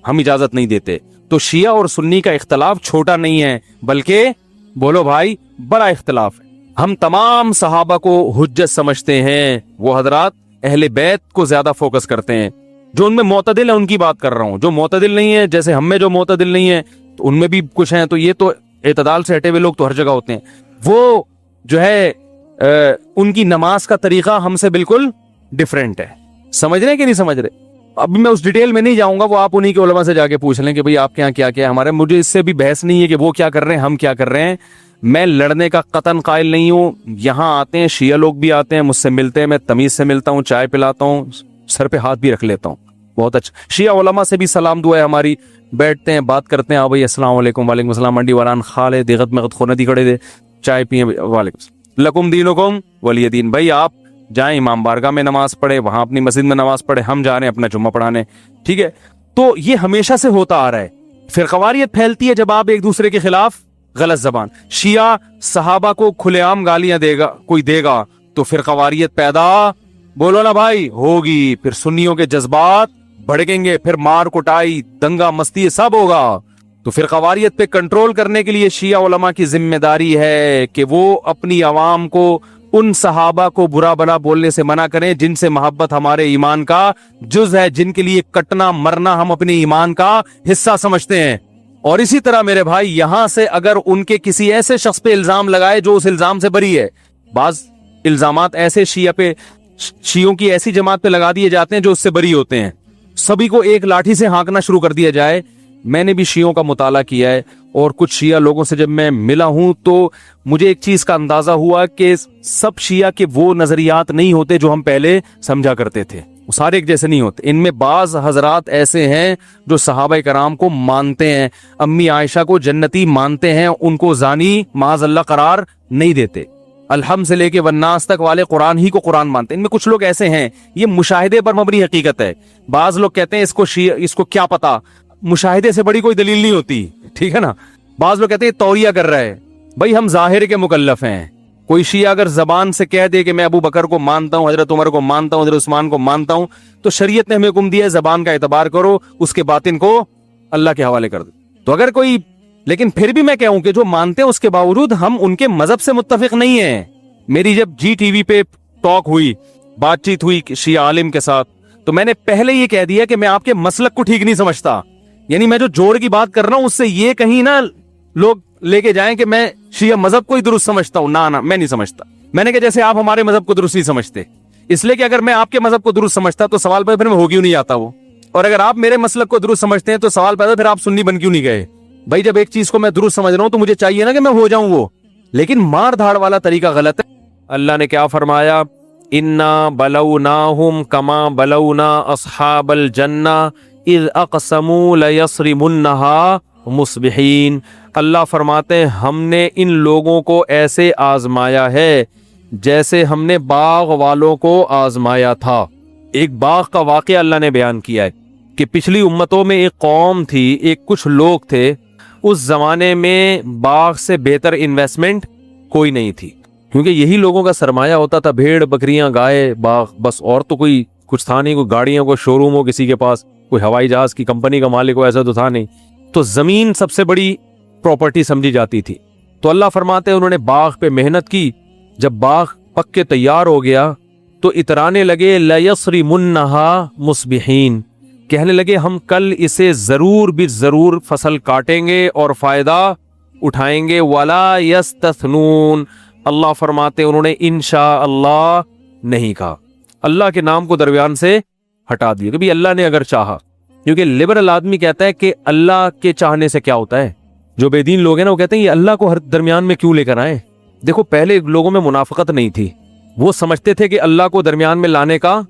ہم اجازت نہیں دیتے. تو شیعہ اور سنی کا اختلاف چھوٹا نہیں ہے بلکہ بولو بھائی بڑا اختلاف ہے. ہم تمام صحابہ کو حجت سمجھتے ہیں, وہ حضرات اہل بیت کو زیادہ فوکس کرتے ہیں. جو ان میں معتدل ہیں ان کی بات کر رہا ہوں, جو معتدل نہیں ہے جیسے ہم میں جو معتدل نہیں ہے تو ان میں بھی کچھ ہیں, تو یہ تو اعتدال سے ہٹے ہوئے لوگ تو ہر جگہ ہوتے ہیں. وہ جو ہے ان کی نماز کا طریقہ ہم سے بالکل ڈیفرنٹ ہے. سمجھ رہے ہیں کہ نہیں سمجھ رہے؟ ابھی میں اس ڈیٹیل میں نہیں جاؤں گا, وہ آپ انہی کے علماء سے جا کے پوچھ لیں کہ بھئی آپ کے یہاں کیا کیا ہے. ہمارے مجھے اس سے بھی بحث نہیں ہے کہ وہ کیا کر رہے ہیں ہم کیا کر رہے ہیں. میں لڑنے کا قطن قائل نہیں ہوں. یہاں آتے ہیں شیعہ لوگ بھی آتے ہیں, مجھ سے ملتے ہیں, میں تمیز سے ملتا ہوں, چائے پلاتا ہوں, سر پہ ہاتھ بھی رکھ لیتا ہوں. بہت اچھا. شیعہ علماء سے بھی سلام دعا ہے ہماری, بیٹھتے ہیں بات کرتے ہیں. بھائی السلام علیکم. وعلیکم السلام. منڈی واران خالے دیغت میں خوندی کھڑے دے, چائے پیئے. وعلیکم السلام. لکم دینکم ولی دین. بھائی آپ جائیں امام بارگاہ میں نماز پڑھے, وہاں اپنی مسجد میں نماز پڑھے, ہم جا رہے ہیں اپنا جمعہ پڑھانے, ٹھیک ہے. تو یہ ہمیشہ سے ہوتا آ رہا ہے. فرقواریت پھیلتی ہے جب آپ ایک دوسرے کے خلاف غلط زبان. شیعہ صحابہ کو کھلے عام گالیاں دے گا, کوئی دے گا تو فرقواریت پیدا بولو نا بھائی ہوگی. پھر سنیوں کے جذبات بھڑکیں گے, پھر مار کٹائی دنگا مستی سب ہوگا. تو فرقواریت پہ کنٹرول کرنے کے لیے شیعہ علماء کی ذمہ داری ہے کہ وہ اپنی عوام کو ان صحابہ کو برا بلا بولنے سے منع کریں جن سے محبت ہمارے ایمان کا جز ہے, جن کے لیے کٹنا مرنا ہم اپنے ایمان کا حصہ سمجھتے ہیں. اور اسی طرح میرے بھائی یہاں سے اگر ان کے کسی ایسے شخص پہ الزام لگائے جو اس الزام سے بری ہے, بعض الزامات ایسے شیعوں کی ایسی جماعت پہ لگا دیے جاتے ہیں جو اس سے بری ہوتے ہیں, سبھی کو ایک لاٹھی سے ہانکنا شروع کر دیا جائے. میں نے بھی شیعوں کا مطالعہ کیا ہے اور کچھ شیعہ لوگوں سے جب میں ملا ہوں تو مجھے ایک چیز کا اندازہ ہوا کہ سب شیعہ کے وہ نظریات نہیں ہوتے جو ہم پہلے سمجھا کرتے تھے. سارے ایک جیسے نہیں ہوتے. ان میں بعض حضرات ایسے ہیں جو صحابہ کرام کو مانتے ہیں, امی عائشہ کو جنتی مانتے ہیں, ان کو زانی معاذ اللہ قرار نہیں دیتے. الحمد سے لے کے والناس تک والے قرآن ہی کو قرآن مانتے ہیں. ان میں کچھ لوگ ایسے ہیں, یہ مشاہدے پر مبنی حقیقت ہے. بعض لوگ کہتے ہیں اس کو کیا پتا, مشاہدے سے بڑی کوئی دلیل نہیں ہوتی, ٹھیک ہے نا. بعض لوگ کہتے ہیں توریہ کر رہا ہے. بھائی ہم ظاہر کے مکلف ہیں. کوئی شیعہ اگر زبان سے کہہ دے کہ میں ابو بکر کو مانتا ہوں, حضرت عمر کو مانتا ہوں, حضرت عثمان کو مانتا ہوں, تو شریعت نے ہمیں حکم دیا ہے زبان کا اعتبار کرو, اس کے باطن کو اللہ کے حوالے کر دو. تو اگر کوئی, لیکن پھر بھی میں کہوں کہ جو مانتے ہیں اس کے باوجود ہم ان کے مذہب سے متفق نہیں ہیں. میری جب جی ٹی وی پہ ٹاک ہوئی, بات چیت ہوئی شیعہ عالم کے ساتھ, تو میں نے پہلے یہ کہہ دیا کہ میں آپ کے مسلک کو ٹھیک نہیں سمجھتا. یعنی میں جو جوڑ کی بات کر رہا ہوں اس سے یہ کہیں نہ لوگ لے کے جائیں کہ میں شیعہ مذہب کو ہی درست سمجھتا ہوں. نہ میں نہیں سمجھتا. میں نے کہا جیسے آپ ہمارے مذہب کو درست نہیں سمجھتے, اس لیے کہ اگر میں آپ کے مذہب کو درست سمجھتا تو سوال پیدا پھر میں ہو کیوں نہیں آتا وہ, اور اگر آپ میرے مسلک کو درست سمجھتے ہیں تو سوال پیدا پھر آپ سنی بن کیوں نہیں گئے. بھائی جب ایک چیز کو میں درست سمجھ رہا ہوں تو مجھے چاہیے نا کہ میں ہو جاؤں وہ, لیکن مار دھاڑ والا طریقہ غلط ہے. اللہ نے کیا فرمایا, انا بلوناہم کما بلونا اصحاب الجنہ اذ اقسموا لیصرمنہا مصبحین. اللہ فرماتے ہیں ہم نے ان لوگوں کو ایسے آزمایا ہے جیسے ہم نے باغ والوں کو آزمایا تھا. ایک باغ کا واقعہ اللہ نے بیان کیا ہے کہ پچھلی امتوں میں ایک قوم تھی, ایک کچھ لوگ تھے, اس زمانے میں باغ سے بہتر انویسٹمنٹ کوئی نہیں تھی, کیونکہ یہی لوگوں کا سرمایہ ہوتا تھا, بھیڑ بکریاں گائے باغ بس, اور تو کوئی کچھ تھا نہیں. کوئی گاڑیوں کو شو روم ہو کسی کے پاس, کوئی ہوائی جہاز کی کمپنی کا مالک ہو, ایسا تو تھا نہیں. تو زمین سب سے بڑی پراپرٹی سمجھی جاتی تھی. تو اللہ فرماتے ہیں انہوں نے باغ پہ محنت کی, جب باغ پک کے تیار ہو گیا تو اترانے لگے لیصرمنہا مصبحین, کہنے لگے ہم کل اسے ضرور بھی ضرور فصل کاٹیں گے اور فائدہ اٹھائیں گے. ولا یستثنون, اللہ فرماتے ہیں انہوں نے انشاءاللہ نہیں کہا, اللہ کے نام کو درمیان سے ہٹا دیا کہ بھی اللہ نے اگر چاہا. کیونکہ لبرل آدمی کہتا ہے کہ اللہ کے چاہنے سے کیا ہوتا ہے. جو بے دین لوگ ہیں نا وہ کہتے ہیں یہ اللہ کو ہر درمیان میں کیوں لے کر آئے. دیکھو پہلے لوگوں میں منافقت نہیں تھی, وہ سمجھتے تھے کہ اللہ کو درمیان میں لانے کا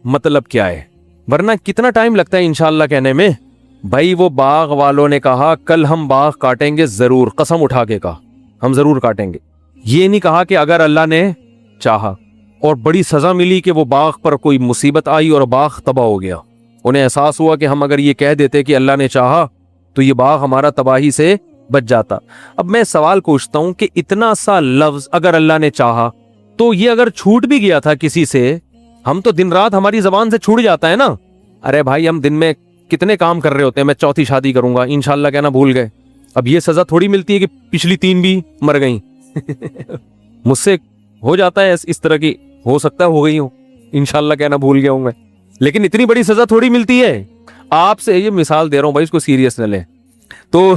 مطلب کیا ہے, ورنہ کتنا ٹائم لگتا ہے انشاءاللہ کہنے میں. بھائی وہ باغ والوں نے کہا کل ہم باغ کاٹیں گے ضرور, قسم اٹھا کے کہا ہم ضرور کاٹیں گے. یہ نہیں کہا کہ اگر اللہ نے چاہا, اور بڑی سزا ملی کہ وہ باغ پر کوئی مصیبت آئی اور باغ تباہ ہو گیا. انہیں احساس ہوا کہ ہم اگر یہ کہہ دیتے کہ اللہ نے چاہا تو یہ باغ ہمارا تباہی سے بچ جاتا. اب میں سوال پوچھتا ہوں کہ اتنا سا لفظ اگر اللہ نے چاہا, تو یہ اگر چھوٹ بھی گیا تھا کسی سے, ہم تو دن رات ہماری زبان سے چھوٹ جاتا ہے نا. ارے بھائی ہم دن میں کتنے کام کر رہے ہوتے ہیں, میں چوتھی شادی کروں گا انشاءاللہ کہنا بھول گئے. اب یہ سزا تھوڑی ملتی ہے کہ پچھلی 3 بھی مر گئیں. مجھ سے ہو جاتا ہے اس طرح کی, ہو سکتا ہے ہو گئی ہوں, انشاءاللہ کہنا بھول گیا ہوں میں, لیکن اتنی بڑی سزا تھوڑی ملتی ہے. آپ سے یہ مثال دے رہا ہوں بھائی, اس کو سیریس نہ لیں. تو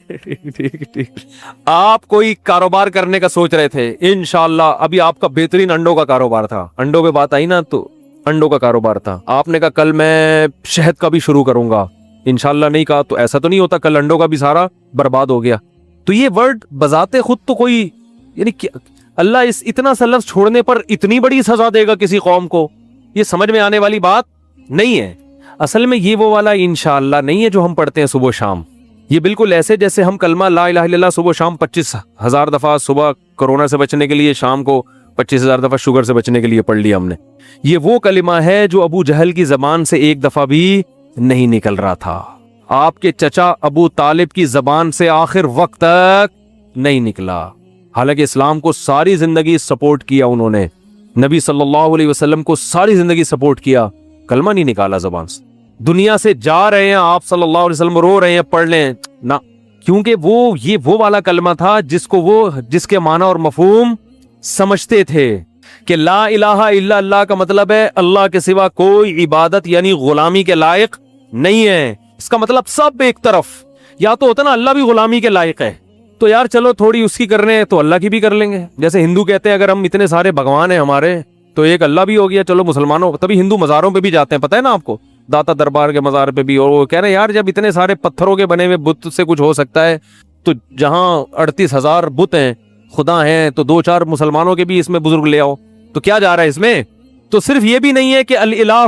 ٹھیک آپ کوئی کاروبار کرنے کا سوچ رہے تھے انشاءاللہ, ابھی آپ کا بہترین انڈوں کا کاروبار تھا, انڈوں پہ بات آئی نا تو انڈوں کا کاروبار تھا, آپ نے کہا کل میں شہد کا بھی شروع کروں گا, انشاءاللہ نہیں کہا تو ایسا تو نہیں ہوتا کل انڈوں کا بھی سارا برباد ہو گیا. تو یہ ورڈ بذات خود تو کوئی, یعنی اللہ اس اتنا سا لفظ چھوڑنے پر اتنی بڑی سزا دے گا کسی قوم کو, یہ سمجھ میں آنے والی بات نہیں ہے. اصل میں یہ وہ والا انشاءاللہ نہیں ہے جو ہم پڑھتے ہیں صبح و شام. یہ بالکل ایسے جیسے ہم کلمہ لا الہ الا اللہ صبح و شام 25,000 دفعہ, صبح کورونا سے بچنے کے لیے, شام کو 25,000 دفعہ شوگر سے بچنے کے لیے پڑھ لیا ہم نے. یہ وہ کلمہ ہے جو ابو جہل کی زبان سے ایک دفعہ بھی نہیں نکل رہا تھا, آپ کے چچا ابو طالب کی زبان سے آخر وقت تک نہیں نکلا. حالانکہ اسلام کو ساری زندگی سپورٹ کیا انہوں نے, نبی صلی اللہ علیہ وسلم کو ساری زندگی سپورٹ کیا, کلمہ نہیں نکالا زبان سے. دنیا سے جا رہے ہیں آپ صلی اللہ علیہ وسلم, رو رہے ہیں, پڑھ لیں نہ, کیونکہ یہ وہ والا کلمہ تھا جس کے معنی اور مفہوم سمجھتے تھے کہ لا الہ الا اللہ کا مطلب ہے اللہ کے سوا کوئی عبادت یعنی غلامی کے لائق نہیں ہے. اس کا مطلب سب ایک طرف, یا تو ہوتا نا اللہ بھی غلامی کے لائق ہے, تو یار چلو تھوڑی اس کی کر رہے ہیں تو اللہ کی بھی کر لیں گے. جیسے ہندو کہتے ہیں اگر ہم اتنے سارے بھگوان ہیں ہمارے تو ایک اللہ بھی ہو گیا, چلو مسلمانوں, تبھی ہندو مزاروں پہ بھی جاتے ہیں, پتہ ہے نا آپ کو, داتا دربار کے مزار پہ بھی, اور وہ کہہ رہے ہیں یار جب اتنے سارے پتھروں کے بنے ہوئے بت سے کچھ ہو سکتا ہے تو جہاں 38,000 بت ہیں خدا ہیں تو 2-4 مسلمانوں کے بھی اس میں بزرگ لے آؤ, تو کیا جا رہا ہے اس میں. تو صرف یہ بھی نہیں ہے کہ الالہ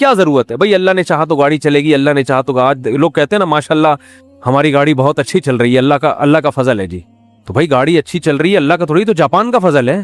کیا ضرورت ہے بھائی, اللہ نے چاہا تو گاڑی چلے گی, اللہ نے چاہا تو آج لوگ کہتے ہیں نا ماشاءاللہ ہماری گاڑی بہت اچھی چل رہی ہے, اللہ کا فضل ہے جی. تو بھائی گاڑی اچھی چل رہی ہے اللہ کا تھوڑی, تو جاپان کا فضل ہے,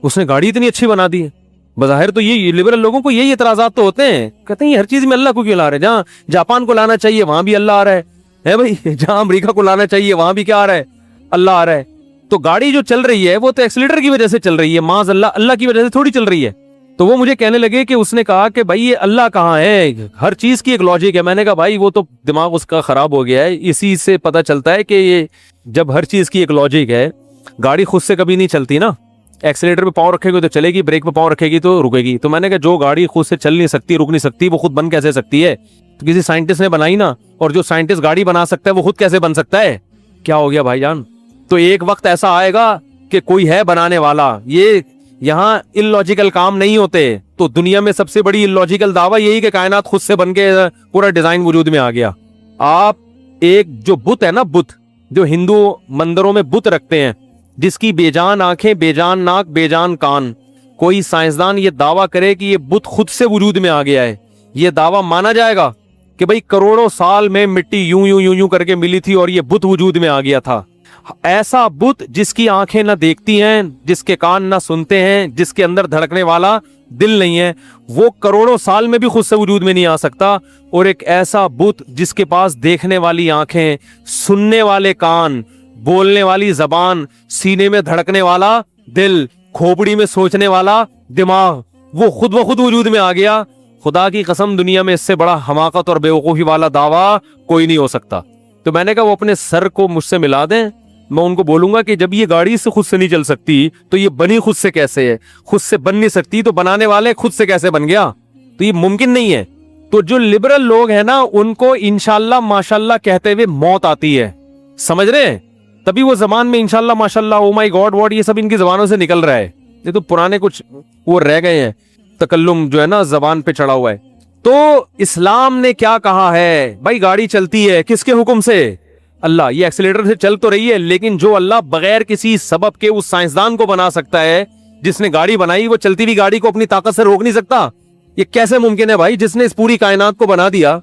اس نے گاڑی اتنی اچھی بنا دی ہے. بظاہر تو یہ لبرل لوگوں کو یہی اعتراضات تو ہوتے ہیں, کہتے ہیں ہر چیز میں اللہ کو کیوں لا رہے ہیں, جہاں جاپان کو لانا چاہیے وہاں بھی اللہ آ رہا ہے بھائی, جہاں امریکہ کو لانا چاہیے وہاں بھی کیا آ رہا ہے, اللہ آ رہا ہے. تو گاڑی جو چل رہی ہے وہ تو ایکسیلیٹر کی وجہ سے چل رہی ہے, معاذ اللہ کی وجہ سے تھوڑی چل رہی ہے. تو وہ مجھے کہنے لگے کہ اس نے کہا کہ بھائی یہ اللہ کہاں ہے, ہر چیز کی ایک لاجک ہے. میں نے کہا بھائی وہ تو دماغ اس کا خراب ہو گیا ہے, اسی سے پتہ چلتا ہے کہ یہ جب ہر چیز کی ایک لاجک ہے, گاڑی خود سے کبھی نہیں چلتی نا, ایکسیلیٹر پہ پاؤں رکھے گی تو چلے گی, بریک پہ پاؤں رکھے گی تو رکے گی. تو میں نے کہا جو گاڑی خود سے چل نہیں سکتی, رک نہیں سکتی, وہ خود بن کیسے سکتی ہے؟ تو کسی سائنٹسٹ نے بنائی نا, اور جو سائنٹسٹ گاڑی بنا سکتا ہے وہ خود کیسے بن سکتا ہے؟ کیا ہو گیا بھائی جان؟ تو ایک وقت ایسا آئے گا کہ کوئی ہے بنانے والا. یہ یہاں ان لاجیکل کام نہیں ہوتے. تو دنیا میں سب سے بڑی ان لاجیکل دعویٰ یہی کہ کائنات خود سے بن کے پورا ڈیزائن وجود میں آ گیا. آپ ایک جو بت ہے نا, بت جو ہندو مندروں میں بت رکھتے ہیں, جس کی بے جان آنکھیں, بے جان ناک, بے جان کان, کوئی سائنسدان یہ دعویٰ کرے کہ یہ بت خود سے وجود میں آ گیا ہے, یہ دعویٰ مانا جائے گا کہ بھئی کروڑوں سال میں مٹی یوں یوں یوں یوں کر کے ملی تھی اور یہ بت وجود میں آ گیا تھا. ایسا بت جس کی آنکھیں نہ دیکھتی ہیں, جس کے کان نہ سنتے ہیں, جس کے اندر دھڑکنے والا دل نہیں ہے, وہ کروڑوں سال میں بھی خود سے وجود میں نہیں آ سکتا. اور ایک ایسا بت جس کے پاس دیکھنے والی آنکھیں, سننے والے کان, بولنے والی زبان, سینے میں دھڑکنے والا دل, کھوپڑی میں سوچنے والا دماغ, وہ خود بخود وجود میں آ گیا. خدا کی قسم دنیا میں اس سے بڑا حماقت اور بیوقوفی والا دعویٰ کوئی نہیں ہو سکتا. تو میں نے کہا وہ اپنے سر کو مجھ سے ملا دیں, میں ان کو بولوں گا کہ جب یہ گاڑی سے خود سے نہیں چل سکتی تو یہ بنی خود سے کیسے ہے؟ خود سے بن نہیں سکتی تو بنانے والے خود سے کیسے بن گیا؟ تو یہ ممکن نہیں ہے. تو جو لبرل لوگ ہیں نا, ان کو انشاءاللہ ماشاءاللہ کہتے ہوئے موت آتی ہے, سمجھ رہے ہیں؟ تبھی وہ زبان میں انشاءاللہ ماشاءاللہ او مائی گاڈ واٹ یہ سب ان کی زبانوں سے نکل رہا ہے. یہ تو پرانے کچھ وہ رہ گئے ہیں, تکلم جو ہے نا زبان پہ چڑھا ہوا ہے. تو اسلام نے کیا کہا ہے بھائی؟ گاڑی چلتی ہے کس کے حکم سے؟ اللہ. یہ ایکسیلیٹر سے چل تو رہی ہے, لیکن جو اللہ بغیر کسی سبب کے اس سائنسدان کو بنا سکتا ہے جس نے گاڑی بنائی, وہ چلتی ہوئی گاڑی کو اپنی طاقت سے روک نہیں سکتا. یہ کیسے ممکن ہے بھائی؟ جس نے اس پوری کائنات کو بنا دیا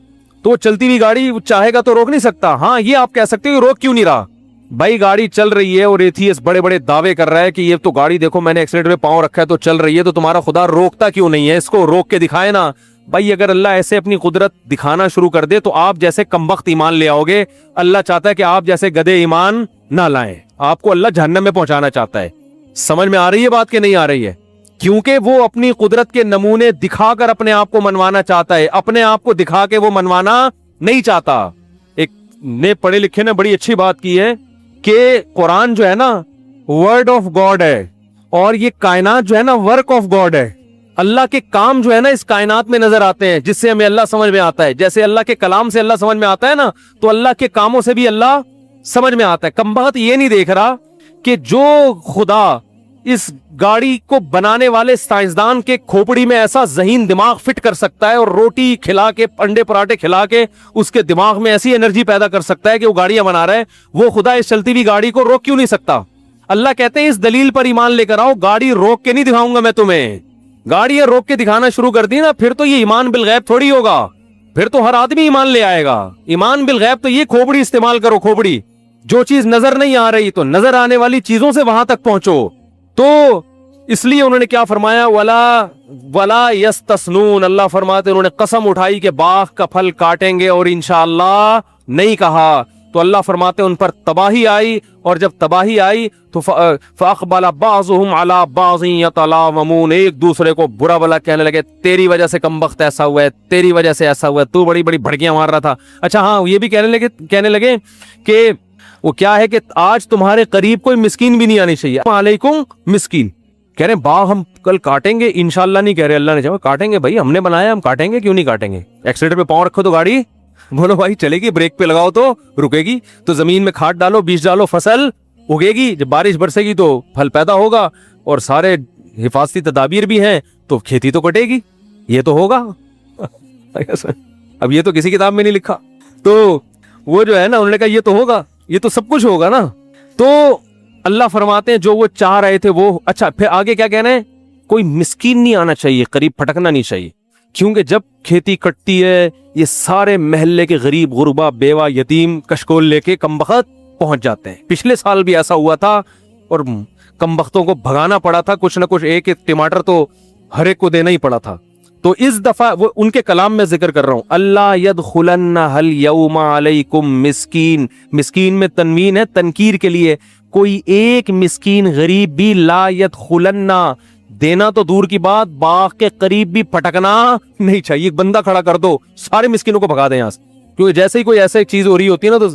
تو وہ چلتی ہوئی گاڑی چاہے گا تو روک نہیں سکتا. ہاں یہ آپ کہہ سکتے ہو روک کیوں نہیں رہا بھائی؟ گاڑی چل رہی ہے اور ایتھیسٹ بڑے بڑے دعوے کر رہا ہے کہ یہ تو گاڑی دیکھو میں نے ایکسیلیٹر پہ پاؤں رکھا ہے تو چل رہی ہے, تو تمہارا خدا روکتا کیوں نہیں ہے؟ اس کو روک کے دکھائے نا بھائی. اگر اللہ ایسے اپنی قدرت دکھانا شروع کر دے تو آپ جیسے کمبخت ایمان لے آؤ گے. اللہ چاہتا ہے کہ آپ جیسے گدھے ایمان نہ لائیں. آپ کو اللہ جہنم میں پہنچانا چاہتا ہے. سمجھ میں آ رہی ہے بات کہ نہیں آ رہی ہے؟ کیونکہ وہ اپنی قدرت کے نمونے دکھا کر اپنے آپ کو منوانا چاہتا ہے, اپنے آپ کو دکھا کے وہ منوانا نہیں چاہتا. ایک نے پڑھے لکھے نے بڑی اچھی بات کی ہے کہ قرآن جو ہے نا ورڈ آف گاڈ ہے, اور یہ کائنات جو ہے نا ورک آف گاڈ ہے. اللہ کے کام جو ہے نا اس کائنات میں نظر آتے ہیں, جس سے ہمیں اللہ سمجھ میں آتا ہے. جیسے اللہ کے کلام سے اللہ سمجھ میں آتا ہے نا, تو اللہ کے کاموں سے بھی اللہ سمجھ میں آتا ہے. کم بات یہ نہیں دیکھ رہا کہ جو خدا اس گاڑی کو بنانے والے سائنسدان کے کھوپڑی میں ایسا ذہین دماغ فٹ کر سکتا ہے اور روٹی کھلا کے, انڈے پراٹھے کھلا کے اس کے دماغ میں ایسی انرجی پیدا کر سکتا ہے کہ وہ گاڑیاں بنا رہا ہے, وہ خدا اس چلتی ہوئی گاڑی کو روک کیوں نہیں سکتا؟ اللہ کہتے ہیں اس دلیل پر ایمان لے کر آؤ, گاڑی روک کے نہیں دکھاؤں گا میں تمہیں. گاڑیاں روک کے دکھانا شروع کر دی نا, پھر تو یہ ایمان بالغیب تھوڑی ہوگا, پھر تو ہر آدمی ایمان لے آئے گا. ایمان بالغیب تو یہ کھوپڑی استعمال کرو, کھوپڑی. جو چیز نظر نہیں آ رہی تو نظر آنے والی چیزوں سے وہاں تک پہنچو. تو اس لیے انہوں نے کیا فرمایا, ولا یستثنون. اللہ فرماتے انہوں نے قسم اٹھائی کہ باغ کا پھل کاٹیں گے اور انشاءاللہ نہیں کہا. تو اللہ فرماتے ان پر تباہی آئی, اور جب تباہی آئی تو فاقبل بعضهم على بعض يتلاومون. ایک دوسرے کو برا بلا کہنے لگے, تیری وجہ سے کمبخت ایسا ہوا ہے, تیری وجہ سے ایسا ہوا ہے, تو بڑی بڑی بھڑکیاں مار رہا تھا. اچھا ہاں یہ بھی کہنے لگے کہ وہ کیا ہے کہ آج تمہارے قریب کوئی مسکین بھی نہیں آنی چاہیے. علیکم مسکین. کہہ رہے ہیں باغ ہم کل کاٹیں گے, انشاءاللہ نہیں کہہ رہے, اللہ نے چاہا کاٹیں گے. بھائی ہم نے بنایا, ہم کاٹیں گے, کیوں نہیں کاٹیں گے؟ ایکسیلیٹر پہ پاؤں رکھو تو گاڑی بولو بھائی چلے گی, بریک پہ لگاؤ تو رکے گی. تو زمین میں کھاد ڈالو, بیج ڈالو, فصل اگے گی. جب بارش برسے گی تو پھل پیدا ہوگا, اور سارے حفاظتی تدابیر بھی ہیں تو کھیتی تو کٹے گی. یہ تو ہوگا. اب یہ تو کسی کتاب میں نہیں لکھا. تو وہ جو ہے نا انہوں نے کہا یہ تو ہوگا, یہ تو سب کچھ ہوگا نا. تو اللہ فرماتے ہیں جو وہ چاہ رہے تھے وہ. اچھا پھر آگے کیا کہنا ہے؟ کوئی مسکین نہیں آنا چاہیے, قریب پھٹکنا نہیں چاہیے. کیونکہ جب کھیتی کٹتی ہے یہ سارے محلے کے غریب غربا بیوہ یتیم کشکول لے کے کمبخت پہنچ جاتے ہیں. پچھلے سال بھی ایسا ہوا تھا اور کمبختوں کو بھگانا پڑا تھا, کچھ نہ کچھ ایک ایک ٹماٹر تو ہر ایک کو دینا ہی پڑا تھا. تو اس دفعہ وہ ان کے کلام میں ذکر کر رہا ہوں, اللہ یدخلن اليوم علیکم مسکین, مسکین میں تنوین ہے تنکیر کے لیے, کوئی ایک مسکین غریب بھی لا یدخلن, دینا تو دور کی بات باغ کے قریب بھی پھٹکنا نہیں چاہیے. ایک بندہ کھڑا کر دو, سارے مسکینوں کو بھگا دیں یہاں سے, کیونکہ جیسے ہی کوئی ایسے چیز ہو رہی ہوتی ہے نا تو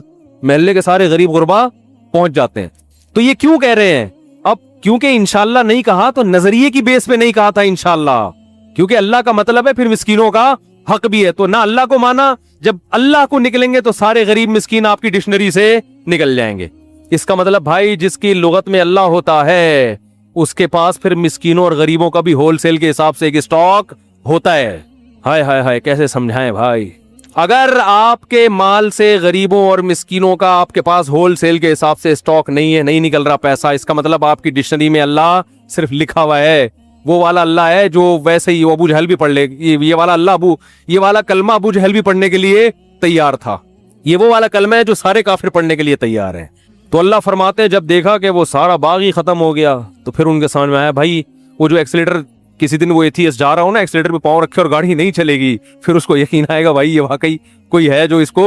محلے کے سارے غریب غربا پہنچ جاتے ہیں. تو یہ کیوں کہہ رہے ہیں اب؟ کیونکہ انشاءاللہ نہیں کہا تو نظریے کی بیس پہ نہیں کہا تھا انشاءاللہ, کیونکہ اللہ کا مطلب ہے پھر مسکینوں کا حق بھی ہے. تو نہ اللہ کو مانا, جب اللہ کو نکلیں گے تو سارے غریب مسکین آپ کی ڈکشنری سے نکل جائیں گے. اس کا مطلب بھائی جس کی لغت میں اللہ ہوتا ہے اس کے پاس پھر مسکینوں اور غریبوں کا بھی ہول سیل کے حساب سے ایک اسٹاک ہوتا ہے. ہائے ہائے ہائے کیسے سمجھائیں بھائی, اگر آپ کے مال سے غریبوں اور مسکینوں کا آپ کے پاس ہول سیل کے حساب سے اسٹاک نہیں ہے, نہیں نکل رہا پیسہ, اس کا مطلب آپ کی ڈکشنری میں اللہ صرف لکھا ہوا ہے, وہ والا اللہ ہے جو ویسے ہی ابو جہل بھی پڑھ لے, یہ والا اللہ یہ والا کلمہ ابو جہل بھی پڑھنے کے لیے تیار تھا, یہ وہ والا کلمہ ہے جو سارے کافر پڑھنے کے لیے تیار ہیں. تو اللہ فرماتے ہیں جب دیکھا کہ وہ سارا باغ ہی ختم ہو گیا تو پھر ان کے سمجھ میں آیا بھائی وہ جو ایکسیلیٹر کسی دن وہ ایتھیسٹ جا رہا ہو نا, ایکسیلیٹر پہ پاؤں رکھے اور گاڑی نہیں چلے گی, پھر اس کو یقین آئے گا بھائی یہ واقعی کوئی ہے جو اس کو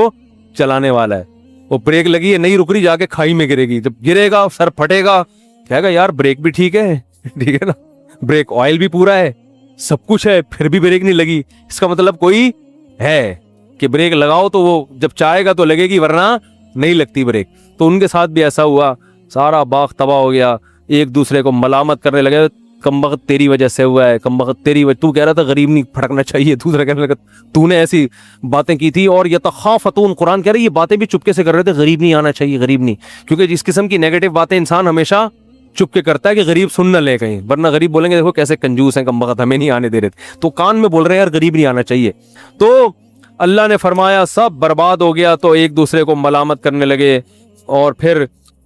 چلانے والا ہے. وہ بریک لگی ہے نہیں رک رہی, جا کے کھائی میں گرے گی, جب گرے گا سر پھٹے گا, کہے گا یار بریک بھی ٹھیک ہے, ٹھیک ہے نا, بریک آئل بھی پورا ہے, سب کچھ ہے, پھر بھی بریک نہیں لگی, اس کا مطلب کوئی ہے کہ بریک لگاؤ تو وہ جب چاہے گا تو لگے گی ورنہ نہیں لگتی بریک. تو ان کے ساتھ بھی ایسا ہوا, سارا باغ تباہ ہو گیا, ایک دوسرے کو ملامت کرنے لگے, کمبخت تیری وجہ سے ہوا ہے, کمبخت تیری وجہ, تو کہہ رہا تھا غریب نہیں پھٹکنا چاہیے, دوسرا کہنے لگا تو نے ایسی باتیں کی تھی. اور یتخافتون, قرآن کہہ رہا ہے یہ باتیں بھی چپکے سے کر رہے تھے, غریب نہیں آنا چاہیے, غریب نہیں, کیونکہ جس قسم کی نیگیٹو باتیں انسان ہمیشہ چپ کے کرتا ہے کہ غریب سن نہ لے کہیں, ورنہ غریب بولیں گے دیکھو کیسے کنجوس ہیں کمبخت ہمیں نہیں آنے دے رہے تھے, تو کان میں بول رہے ہیں یار غریب نہیں آنا چاہیے. تو اللہ نے فرمایا سب برباد ہو گیا, تو ایک دوسرے کو ملامت کرنے لگے, اور پھر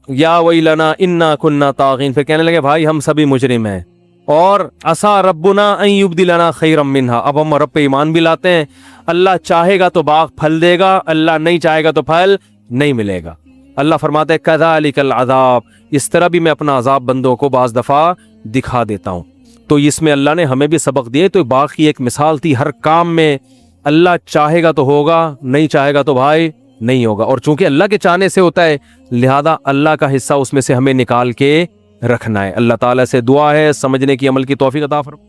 یا ویلنا انا کننا طاغین, پھر کہنے لگے بھائی ہم سبھی مجرم ہیں, اور عسا ربنا ان یبدلنا خیرا منہا, اب ہم رب پہ ایمان بھی لاتے ہیں, اللہ چاہے گا تو باغ پھل دے گا, اللہ نہیں چاہے گا تو پھل نہیں ملے گا. اللہ فرماتا ہے کذالک العذاب, اس طرح بھی میں اپنا عذاب بندوں کو بعض دفعہ دکھا دیتا ہوں. تو اس میں اللہ نے ہمیں بھی سبق دیے. تو باغ کی ایک مثال تھی, ہر کام میں اللہ چاہے گا تو ہوگا, نہیں چاہے گا تو بھائی نہیں ہوگا, اور چونکہ اللہ کے چاہنے سے ہوتا ہے لہذا اللہ کا حصہ اس میں سے ہمیں نکال کے رکھنا ہے. اللہ تعالیٰ سے دعا ہے سمجھنے کی عمل کی توفیق عطا فرمائے.